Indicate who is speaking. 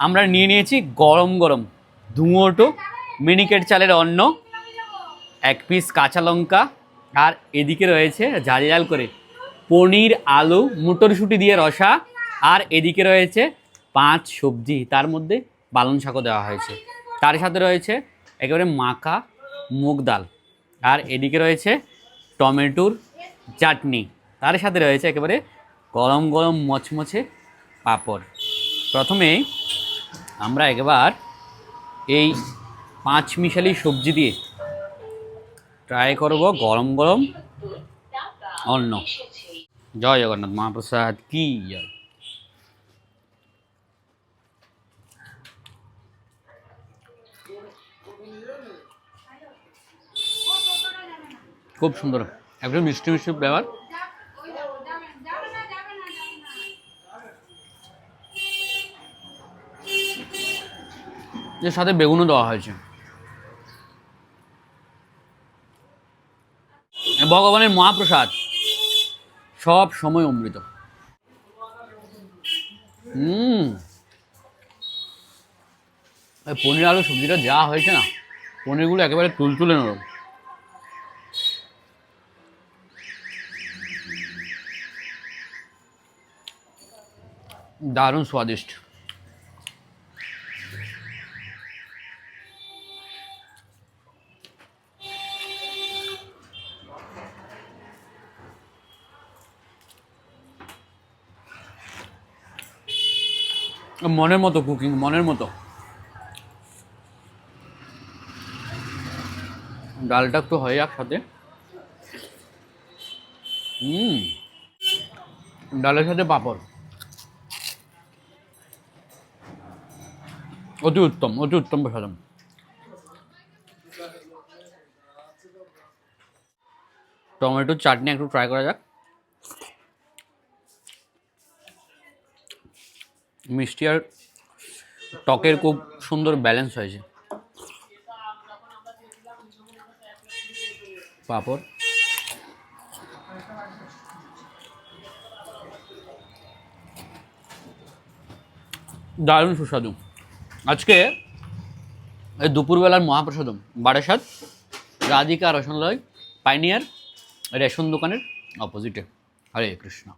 Speaker 1: আমরা নিয়ে নিয়েছি গরম গরম ধুঁয়োটো মিনিকেট চালের অন্ন, 1 পিস কাঁচা লঙ্কা, আর এদিকে রয়েছে ঝাল ঝাল করে পনির আলু মটরশুঁটি দিয়ে রসা, আর এদিকে রয়েছে 5 সবজি, তার মধ্যে পালং শাকও দেওয়া হয়েছে। তার সাথে রয়েছে একেবারে মাখা মুগ ডাল, আর এদিকে রয়েছে টমেটোর চাটনি, তার সাথে রয়েছে একেবারে গরম গরম মচমচে পাঁপড়। প্রথমে আমরা একবার এই 5 মিশালি সবজি দিয়ে ট্রাই করব গরম গরম অন্ন। জয় জগন্নাথ মহাপ্রসাদ কি জয়। খুব সুন্দর, একদম মিষ্টি মিষ্টি ফ্লেভার। এর সাথে বেগুনও দেওয়া হয়েছে। ভগবানের মহাপ্রসাদ সব সময় অমৃত। পনির আলু সবজিটা যা হয়েছে না, পনিরগুলো একেবারে তুলতুলে নরম। দারুণ স্বাদিষ্ট। মনের মতো কুকিং, মনের মতো। ডালটা একটু হয়ে যাক সাথে। ডালের সাথে পাঁপড়, অতি উত্তম, অতি উত্তম প্রসাদম। টমেটোর চাটনি একটু ট্রাই করা যাক। মিষ্টি আর টকের খুব সুন্দর ব্যালেন্স হয়েছে। পাঁপড় দারুণ সুস্বাদু। আজকে এই দুপুরবেলার মহাপ্রসাদম বারাসাত রাধিকা রসনালয় পাইনিয়ার রেশন দোকানের অপোজিটে। হরে কৃষ্ণ।